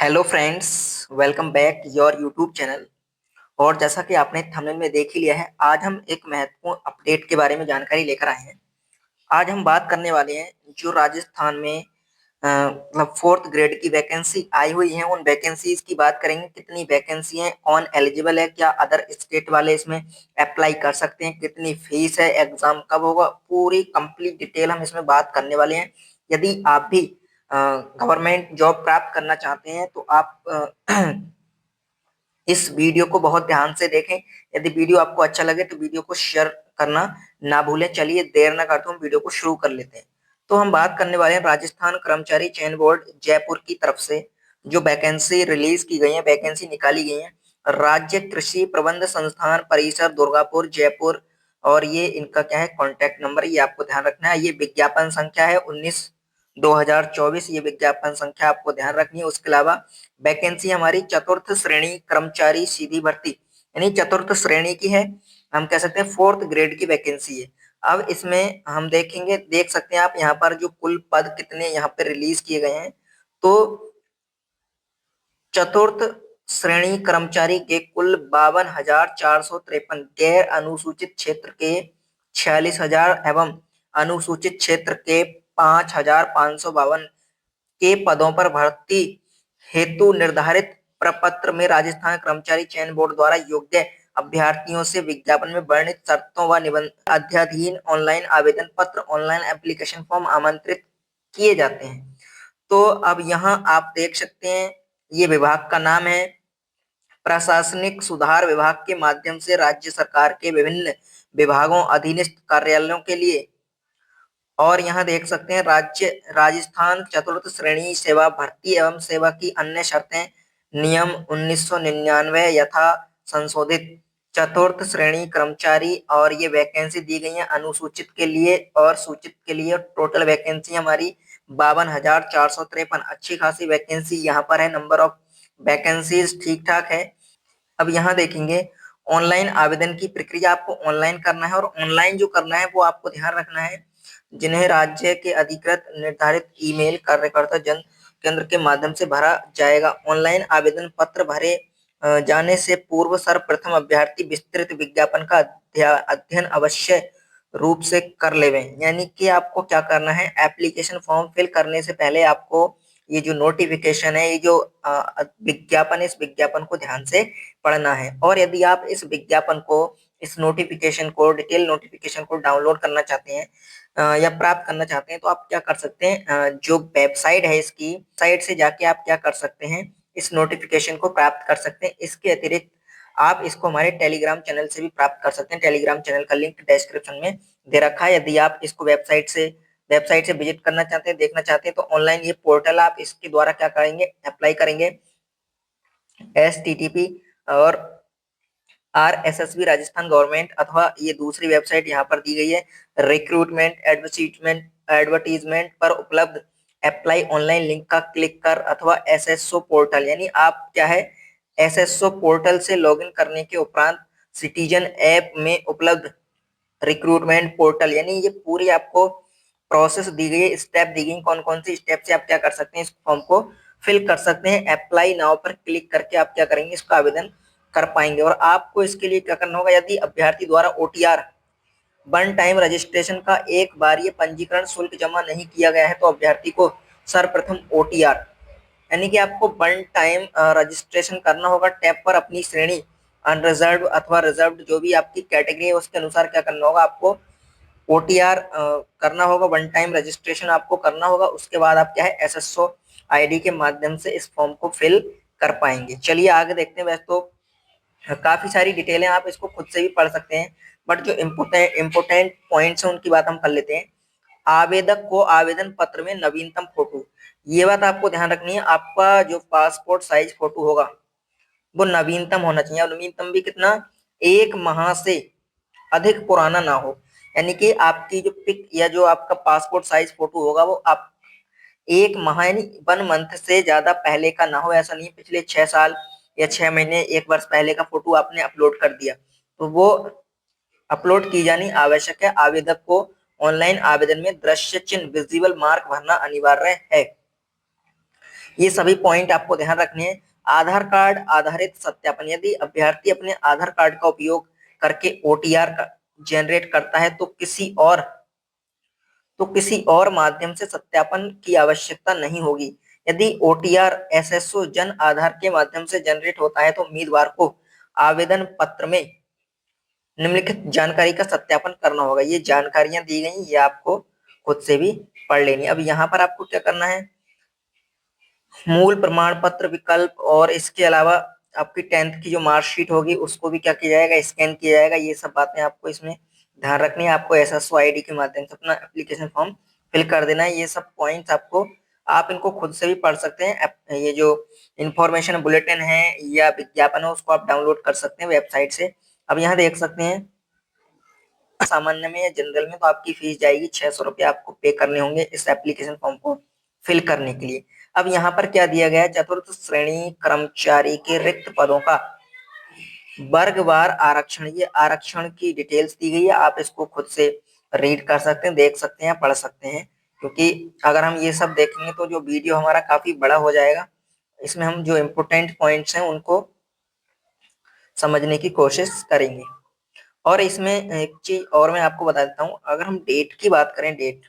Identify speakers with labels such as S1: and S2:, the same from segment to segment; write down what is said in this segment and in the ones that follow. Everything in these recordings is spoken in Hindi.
S1: Hello friends, welcome back your YouTube channel. और जैसा कि आपने थंबनेल में देख ही लिया है, आज हम एक महत्वपूर्ण अपडेट के बारे में जानकारी लेकर आए हैं। आज हम बात करने वाले हैं जो राजस्थान में मतलब फोर्थ ग्रेड की वैकेंसी आई हुई है, उन वैकेंसीज की बात करेंगे। कितनी वैकेंसी है, कौन एलिजिबल है, क्या अदर स्टेट वाले इसमें अप्लाई कर सकते हैं, कितनी फीस है, एग्जाम कब होगा, पूरी कंप्लीट डिटेल हम इसमें बात करने वाले हैं। यदि आप भी गवर्नमेंट जॉब प्राप्त करना चाहते हैं तो आप इस वीडियो को बहुत ध्यान से देखें। यदि वीडियो आपको अच्छा लगे तो वीडियो को शेयर करना ना भूलें। चलिए देर ना करते हुए वीडियो को शुरू कर लेते हैं। तो हम बात करने वाले हैं राजस्थान कर्मचारी चयन बोर्ड जयपुर की तरफ से जो वैकेंसी रिलीज की गई है, वैकेंसी निकाली गई है। राज्य कृषि प्रबंध संस्थान परिसर दुर्गापुर जयपुर। और ये इनका क्या है, कॉन्टैक्ट नंबर, ये आपको ध्यान रखना है। ये विज्ञापन संख्या है 19/2024, ये विज्ञापन संख्या आपको ध्यान रखनी है। उसके अलावा वैकेंसी हमारी चतुर्थ श्रेणी कर्मचारी सीधी भर्ती यानी चतुर्थ श्रेणी की है। हम कह सकते हैं फोर्थ ग्रेड की वैकेंसी है। अब इसमें हम देखेंगे, देख सकते हैं आप यहाँ पर जो कुल पद कितने यहाँ पे रिलीज किए गए हैं। तो चतुर्थ श्रेणी कर्मचारी के कुल 52,453, गैर अनुसूचित क्षेत्र के 46,000 एवं अनुसूचित क्षेत्र के 5,552 के पदों पर भर्ती हेतु निर्धारित प्रपत्र में राजस्थान कर्मचारी चयन बोर्ड द्वारा योग्य अभ्यर्थियों से विज्ञापन में वर्णित शर्तों व निबंधन अध्याधीन ऑनलाइन आवेदन पत्र, ऑनलाइन एप्लीकेशन फॉर्म आमंत्रित किए जाते हैं। तो अब यहाँ आप देख सकते हैं, ये विभाग का नाम है प्रशासनिक सुधार विभाग। के माध्यम से राज्य सरकार के विभिन्न विभागों अधीनस्थ कार्यालयों के लिए। और यहाँ देख सकते हैं राज्य राजस्थान चतुर्थ श्रेणी सेवा भर्ती एवं सेवा की अन्य शर्तें नियम 1999 यथा संशोधित चतुर्थ श्रेणी कर्मचारी। और ये वैकेंसी दी गई है अनुसूचित के लिए और सूचित के लिए। टोटल वैकेंसी हमारी 52,453, अच्छी खासी वैकेंसी यहाँ पर है। नंबर ऑफ वैकेंसीज ठीक ठाक है। अब यहाँ देखेंगे ऑनलाइन आवेदन की प्रक्रिया, आपको ऑनलाइन करना है। और ऑनलाइन जो करना है वो आपको ध्यान रखना है, जिन्हें राज्य के अधिकृत निर्धारित ईमेल कार्यकर्ता जन केंद्र के माध्यम से भरा जाएगा। ऑनलाइन आवेदन पत्र भरे जाने से पूर्व सर्वप्रथम अभ्यर्थी विस्तृत विज्ञापन का अध्ययन अवश्य रूप से कर लेवें। यानी कि आपको क्या करना है, एप्लीकेशन फॉर्म फिल करने से पहले आपको ये जो नोटिफिकेशन है, ये जो विज्ञापन, इस विज्ञापन को ध्यान से पढ़ना है। और यदि आप इस विज्ञापन को, इस नोटिफिकेशन को, डिटेल नोटिफिकेशन को डाउनलोड करना चाहते हैं या प्राप्त करना चाहते हैं तो आप क्या कर सकते हैं, जो वेबसाइट है इसकी साइट से जाके आप क्या कर सकते हैं, इस नोटिफिकेशन को प्राप्त कर सकते हैं। इसके अतिरिक्त आप इसको हमारे टेलीग्राम चैनल से भी प्राप्त कर सकते हैं। टेलीग्राम चैनल का लिंक डिस्क्रिप्शन में दे रखा है। यदि आप इसको वेबसाइट से विजिट करना चाहते हैं, देखना चाहते हैं, तो ऑनलाइन ये पोर्टल, आप इसके द्वारा क्या करेंगे, अप्लाई करेंगे। HTTP और RSSB राजस्थान गवर्नमेंट, अथवा ये दूसरी वेबसाइट यहाँ पर दी गई है रिक्रूटमेंट एडवर्टीजमेंट पर उपलब्ध अप्लाई ऑनलाइन लिंक का क्लिक कर, अथवा SSO पोर्टल, यानी आप क्या है SSO पोर्टल से लॉगिन करने के उपरांत सिटीजन ऐप में उपलब्ध रिक्रूटमेंट पोर्टल, यानी ये पूरी आपको प्रोसेस दी गई है, स्टेप दी गई, कौन कौन सी स्टेप से आप क्या कर सकते हैं, इस फॉर्म को फिल कर सकते हैं। अप्लाई नाउ पर क्लिक करके आप क्या करेंगे, इसका आवेदन कर पाएंगे। और आपको इसके लिए क्या करना होगा, यदि अभ्यर्थी द्वारा OTR वन टाइम रजिस्ट्रेशन का एक बार ये पंजीकरण शुल्क जमा नहीं किया गया है तो अभ्यर्थी को सर्वप्रथम OTR यानी कि आपको वन टाइम रजिस्ट्रेशन करना होगा। टैब पर अपनी श्रेणी अनरिजर्व अथवा रिजर्व जो भी आपकी कैटेगरी है उसके अनुसार क्या करना होगा, आपको OTR करना होगा, वन टाइम रजिस्ट्रेशन आपको करना होगा। उसके बाद आप क्या है SSO ID के माध्यम से इस फॉर्म को फिल कर पाएंगे। चलिए आगे देखते हैं। वैसे तो काफी सारी डिटेलें आप इसको खुद से भी पढ़ सकते हैं, बट जो इम्पोर्टेंट पॉइंट्स हैं उनकी बात हम कर लेते हैं। आवेदक को आवेदन पत्र में नवीनतम फोटो, ये बात आपको ध्यान रखनी है। आपका जो पासपोर्ट साइज फोटो होगा वो नवीनतम होना चाहिए। और नवीनतम भी कितना, 1 माह से अधिक पुराना ना हो। यानी कि आपकी जो पिक या जो आपका पासपोर्ट साइज फोटो होगा वो आप 1 माह यानी 1 मंथ से ज्यादा पहले का ना हो। ऐसा नहीं पिछले 6 साल या 6 महीने 1 वर्ष पहले का फोटो आपने अपलोड कर दिया, तो वो अपलोड की जानी आवश्यक है। आवेदक को ऑनलाइन आवेदन में दृश्य चिन्ह विजिबल मार्क भरना अनिवार्य है। ये सभी पॉइंट आपको ध्यान रखने हैं। आधार कार्ड आधारित सत्यापन, यदि अभ्यर्थी अपने आधार कार्ड का उपयोग करके ओटीआर जनरेट करता है तो किसी और माध्यम से सत्यापन की आवश्यकता नहीं होगी। यदि ओटीआर एसएसओ जन आधार के माध्यम से जनरेट होता है तो उम्मीदवार को आवेदन पत्र में निम्नलिखित जानकारी का सत्यापन करना होगा। ये जानकारियां दी गई, ये आपको खुद से भी पढ़ लेनी। अब यहाँ पर आपको क्या करना है, मूल प्रमाण पत्र विकल्प और इसके अलावा आपकी 10th की जो मार्कशीट होगी उसको भी क्या किया जाएगा, स्कैन किया जाएगा। ये सब बातें आपको इसमें ध्यान रखनी है। आपको एसएसओ आईडी के माध्यम से अपना एप्लीकेशन फॉर्म फिल कर देना है। ये सब पॉइंट्स आपको, आप इनको खुद से भी पढ़ सकते हैं। ये जो इंफॉर्मेशन बुलेटिन है या विज्ञापन है उसको आप डाउनलोड कर सकते हैं वेबसाइट से। अब यहाँ देख सकते हैं सामान्य में या जनरल में तो आपकी फीस जाएगी 600 रुपये, आपको पे करने होंगे इस एप्लीकेशन फॉर्म को फिल करने के लिए। अब यहाँ पर क्या दिया गया है, चतुर्थ श्रेणी कर्मचारी के रिक्त पदों का वर्गवार आरक्षण, ये आरक्षण की डिटेल्स दी गई है। आप इसको खुद से रीड कर सकते हैं, देख सकते हैं, पढ़ सकते हैं, क्योंकि अगर हम ये सब देखेंगे तो जो वीडियो हमारा काफी बड़ा हो जाएगा। इसमें हम जो इम्पोर्टेंट पॉइंट्स हैं उनको समझने की कोशिश करेंगे। और इसमें एक चीज और मैं आपको बता देता हूँ, अगर हम डेट की बात करें, डेट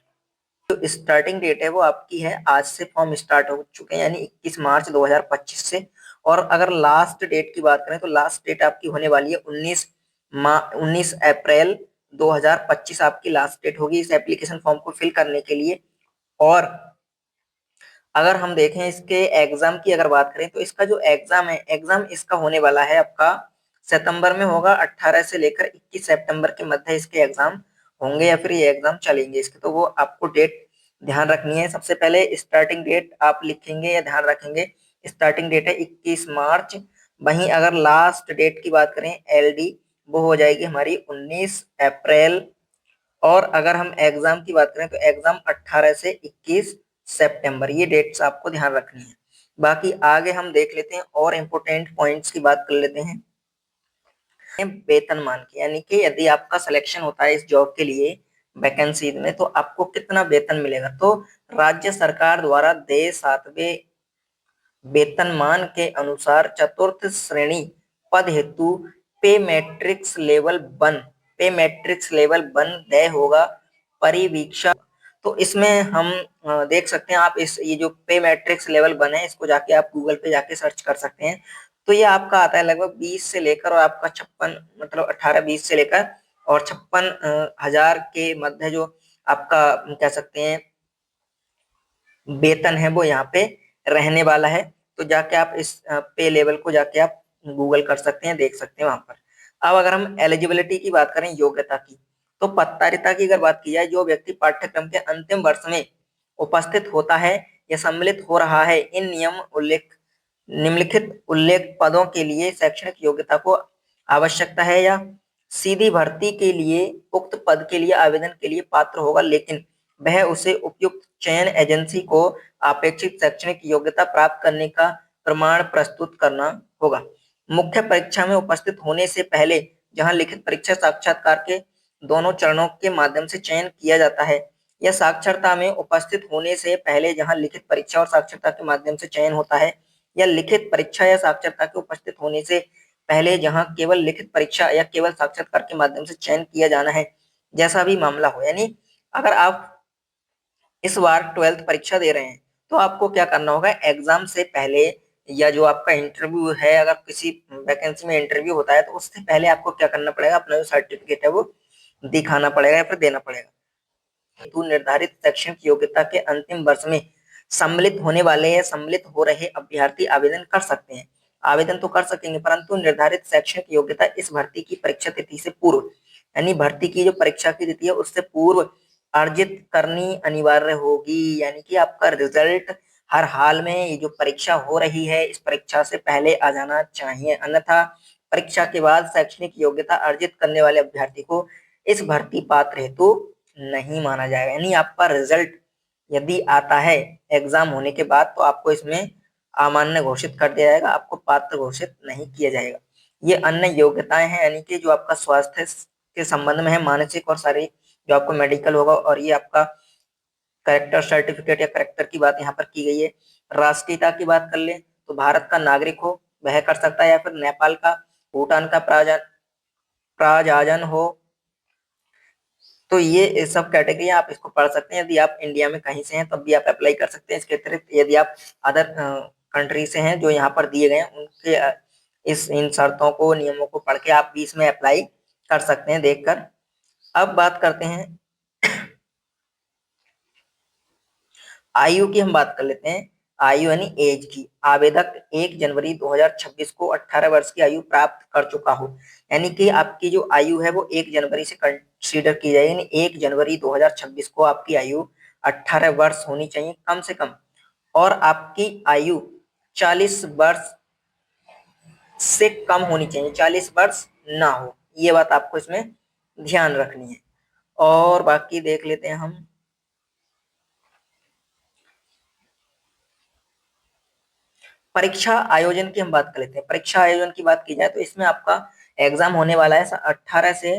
S1: जो स्टार्टिंग डेट है वो आपकी है, आज से फॉर्म स्टार्ट हो चुके हैं यानी 21 मार्च 2025 से। और अगर लास्ट डेट की बात करें तो लास्ट डेट आपकी होने वाली है 19 अप्रैल 2025 आपकी लास्ट डेट होगी इस एप्लीकेशन फॉर्म को फिल करने के लिए। और अगर हम देखें इसके एग्जाम की अगर बात करें तो इसका जो एग्जाम है, एग्जाम इसका होने वाला है आपका सितंबर में होगा। 18 से लेकर 21 सितंबर के मध्य इसके एग्जाम होंगे या फिर ये एग्जाम चलेंगे इसके, तो वो आपको डेट ध्यान रखनी है। सबसे पहले स्टार्टिंग डेट आप लिखेंगे या ध्यान रखेंगे, स्टार्टिंग डेट है 21 मार्च। वहीं अगर लास्ट डेट की बात करें एलडी, वो हो जाएगी हमारी 19 अप्रैल। और अगर हम एग्जाम की बात करें तो एग्जाम 18 से 21 सितंबर, ये डेट्स आपको ध्यान रखनी है। बाकी आगे हम देख लेते हैं और इम्पोर्टेंट पॉइंट्स की बात कर लेते हैं वेतनमान की, यानी कि यदि आपका सिलेक्शन होता है इस जॉब के लिए वैकेंसी में तो आपको कितना वेतन मिलेगा। तो राज्य सरकार द्वारा देय 7वें वेतनमान के अनुसार चतुर्थ श्रेणी पद हेतु पे मैट्रिक्स लेवल 1, पे मैट्रिक्स लेवल 1 तय होगा परिवीक्षा। तो इसमें हम देख सकते हैं, आप इस ये जो पे मैट्रिक्स लेवल 1 है इसको जाके आप गूगल पे जाके सर्च कर सकते हैं। तो ये आपका आता है लगभग 20 से लेकर और आपका 56, मतलब 18-20 से लेकर और 56,000 के मध्य जो आपका कह सकते हैं वेतन है वो यहाँ पे रहने वाला है। तो जाके आप इस पे लेवल को जाके आप गूगल कर सकते हैं, देख सकते हैं वहां पर। अब अगर हम एलिजिबिलिटी की बात करें, योग्यता की, तो पत्तारिता की अगर बात की जाए, जो व्यक्ति पाठ्यक्रम के अंतिम वर्ष में उपस्थित होता है या सम्मिलित हो रहा है इन निम्नलिखित उल्लेख पदों के लिए शैक्षणिक योग्यता को आवश्यकता है या सीधी भर्ती के लिए उक्त पद के लिए आवेदन के लिए पात्र होगा, लेकिन वह उसे उपयुक्त चयन एजेंसी को अपेक्षित शैक्षणिक योग्यता प्राप्त करने का प्रमाण प्रस्तुत करना होगा। मुख्य परीक्षा में उपस्थित होने से पहले जहां लिखित परीक्षा साक्षात्कार के दोनों चरणों के माध्यम से चयन किया जाता है, या साक्षरता में उपस्थित होने से पहले जहां लिखित परीक्षा और साक्षरता के माध्यम से चयन होता है, या लिखित परीक्षा या साक्षरता के उपस्थित होने से पहले जहां केवल लिखित परीक्षा या केवल साक्षात्कार के माध्यम से चयन किया जाना है, जैसा भी मामला हो। यानी अगर आप इस बार 12th परीक्षा दे रहे हैं तो आपको क्या करना होगा, एग्जाम से पहले या जो आपका इंटरव्यू है, अगर किसी वैकेंसी में इंटरव्यू होता है तो उससे पहले आपको क्या करना पड़ेगा, अपना जो सर्टिफिकेट है वो दिखाना पड़ेगा या फिर देना पड़ेगा। हेतु निर्धारित शैक्षणिक योग्यता के अंतिम वर्ष में सम्मिलित होने वाले या सम्मिलित हो रहे अभ्यर्थी आवेदन कर सकते हैं। आवेदन तो कर सकेंगे परंतु निर्धारित शैक्षणिक योग्यता इस भर्ती की परीक्षा तिथि से पूर्व, यानी भर्ती की जो परीक्षा की तिथि है उससे पूर्व अर्जित करनी अनिवार्य होगी। यानी कि आपका रिजल्ट हर हाल में ये जो परीक्षा हो रही है इस परीक्षा से पहले आ जाना चाहिए, अन्यथा परीक्षा के बाद शैक्षणिक योग्यता अर्जित करने वाले अभ्यर्थी को इस भर्ती पात्र हेतु नहीं माना जाएगा। यानी आपका रिजल्ट यदि आता है एग्जाम होने के बाद तो आपको इसमें अमान्य घोषित कर दिया जाएगा, आपको पात्र घोषित नहीं किया जाएगा। ये अन्य योग्यताएं हैं, यानी कि जो आपका स्वास्थ्य के संबंध में है, मानसिक और शारीरिक जो आपको मेडिकल होगा, और ये आपका करेक्टर सर्टिफिकेट या करेक्टर की बात यहाँ पर की गई है। राष्ट्रीयता की बात कर ले तो भारत का नागरिक हो वह कर सकता है, या फिर नेपाल का, भूटान का प्राजाजन हो। तो ये सब कैटेगरी आप इसको पढ़ सकते हैं। यदि आप इंडिया में कहीं से हैं तब भी आप अप्लाई कर सकते हैं। इसके अतिरिक्त यदि आप अदर कंट्री से हैं जो यहाँ पर दिए गए हैं उनके इस इन शर्तों को, नियमों को पढ़ के आप भी इसमें अप्लाई कर सकते हैं देखकर। अब बात करते हैं आयु की, हम बात कर लेते हैं आयु यानी एज की। आवेदक 1 जनवरी 2026 को 18 वर्ष की आयु प्राप्त कर चुका हो, यानी कि आपकी जो आयु है वो 1 जनवरी से कंसीडर की जाएगी, यानी 1 जनवरी 2026 को आपकी आयु 18 वर्ष होनी चाहिए कम से कम, और आपकी आयु 40 वर्ष से कम होनी चाहिए, 40 वर्ष ना हो। ये बात आपको इसमें ध्यान रखनी है। और बाकी देख लेते हैं हम परीक्षा आयोजन की, हम बात कर लेते हैं। परीक्षा आयोजन की बात की जाए तो इसमें आपका एग्जाम होने वाला है 18 से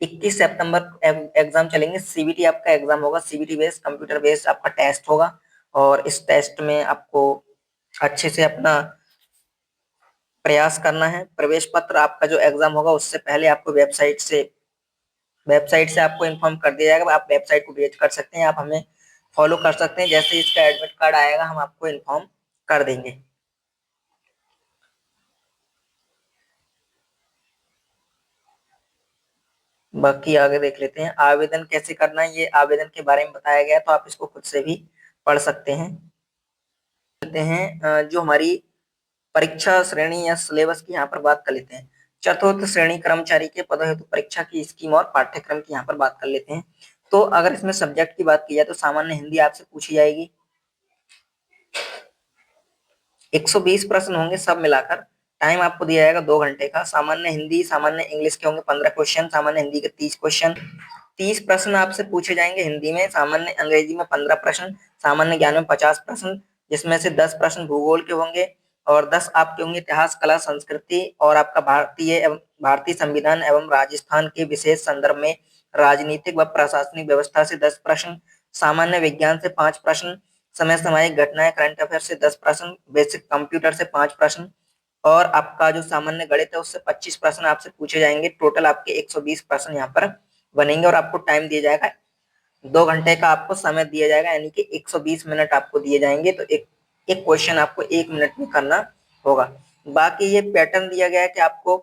S1: 21 सितंबर एग्जाम चलेंगे। सीबीटी आपका एग्जाम होगा, सीबीटी बेस्ड कंप्यूटर बेस्ड आपका टेस्ट होगा, और इस टेस्ट में आपको अच्छे से अपना प्रयास करना है। प्रवेश पत्र आपका जो एग्जाम होगा उससे पहले आपको वेबसाइट से आपको इन्फॉर्म कर दिया जाएगा। आप वेबसाइट को विजिट कर सकते हैं, आप हमें फॉलो कर सकते हैं। जैसे इसका एडमिट कार्ड आएगा हम आपको इन्फॉर्म कर देंगे। बाकी आगे देख लेते हैं आवेदन कैसे करना है। ये आवेदन के बारे में बताया गया है, तो आप इसको खुद से भी पढ़ सकते हैं। लेते हैं जो हमारी परीक्षा श्रेणी या सिलेबस की यहाँ पर बात कर लेते हैं। चतुर्थ श्रेणी कर्मचारी के पदों हेतु परीक्षा की स्कीम और पाठ्यक्रम की यहाँ पर बात कर लेते हैं। तो अगर इसमें सब्जेक्ट की बात की जाए तो सामान्य हिंदी आपसे पूछी जाएगी। 120 प्रश्न होंगे सब मिलाकर। टाइम आपको दिया जाएगा 2 घंटे का। सामान्य हिंदी, सामान्य इंग्लिश के होंगे 15 क्वेश्चन, सामान्य हिंदी के 30 क्वेश्चन। 30 प्रश्न आपसे पूछे जाएंगे हिंदी में, सामान्य अंग्रेजी में 15 प्रश्न, सामान्य ज्ञान में 50 प्रश्न, जिसमें से 10 प्रश्न भूगोल के होंगे, और 10 आपके होंगे इतिहास, कला, संस्कृति, और आपका भारतीय संविधान एवं राजस्थान के विशेष संदर्भ में राजनीतिक व प्रशासनिक व्यवस्था से 10 प्रश्न, सामान्य विज्ञान से 5 प्रश्न, समय सामयिक घटनाएं करंट अफेयर से 10 प्रश्न, बेसिक कंप्यूटर से 5 प्रश्न, और आपका जो सामान्य गणित है उससे 25 प्रश्न आपसे पूछे जाएंगे। टोटल आपके 120 प्रश्न यहाँ पर बनेंगे, और आपको टाइम दिया जाएगा 2 घंटे का, आपको समय दिया जाएगा, यानी कि 120 मिनट आपको दिए जाएंगे। तो एक एक क्वेश्चन आपको 1 मिनट में करना होगा। बाकी ये पैटर्न दिया गया है कि आपको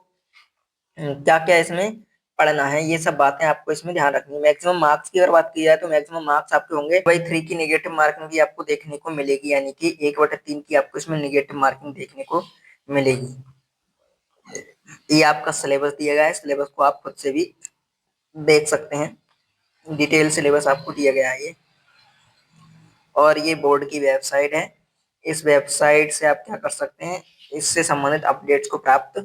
S1: क्या क्या इसमें पढ़ना है, ये सब बातें आपको इसमें ध्यान रखनी है। मैक्सिमम मार्क्स की अगर बात की जाए तो मैक्सिमम मार्क्स आपके होंगे भाई 3 की नेगेटिव मार्किंग भी आपको देखने को मिलेगी, यानी कि 1/3 की आपको इसमें नेगेटिव मार्किंग देखने को मिलेगी। ये आपका सिलेबस दिया गया है, सिलेबस को आप खुद से भी देख सकते हैं। डिटेल सिलेबस आपको दिया गया है ये, और ये बोर्ड की वेबसाइट है। इस वेबसाइट से आप क्या कर सकते हैं, इससे संबंधित अपडेट्स को प्राप्त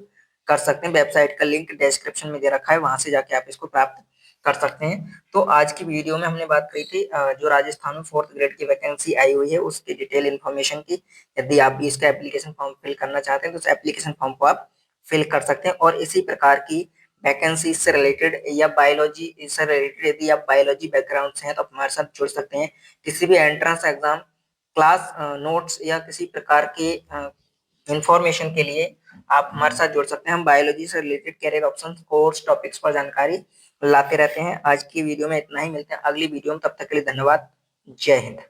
S1: कर सकते हैं। वेबसाइट का लिंक डिस्क्रिप्शन में दे रखा है, वहां से जाके आप इसको प्राप्त कर सकते हैं। तो आज की वीडियो में हमने बात करी थी जो राजस्थान में 4th ग्रेड की वैकेंसी आई हुई है उसकी डिटेल इन्फॉर्मेशन की। यदि आप भी इसका एप्लीकेशन फॉर्म फिल करना चाहते हैं तो उस एप्लीकेशन फॉर्म को आप फिल कर सकते हैं। और इसी प्रकार की वैकेंसी से रिलेटेड या बायोलॉजी से रिलेटेड, यदि आप बायोलॉजी बैकग्राउंड से हैं तो आप हमारे साथ जुड़ सकते हैं। किसी भी एंट्रेंस एग्जाम, क्लास नोट्स या किसी प्रकार के इंफॉर्मेशन के लिए आप हमारे साथ जुड़ सकते हैं। हम बायोलॉजी से related career option, course, topics पर जानकारी लाते रहते हैं। आज की वीडियो में इतना ही, मिलते हैं अगली वीडियो में, तब तक के लिए धन्यवाद। जय हिंद।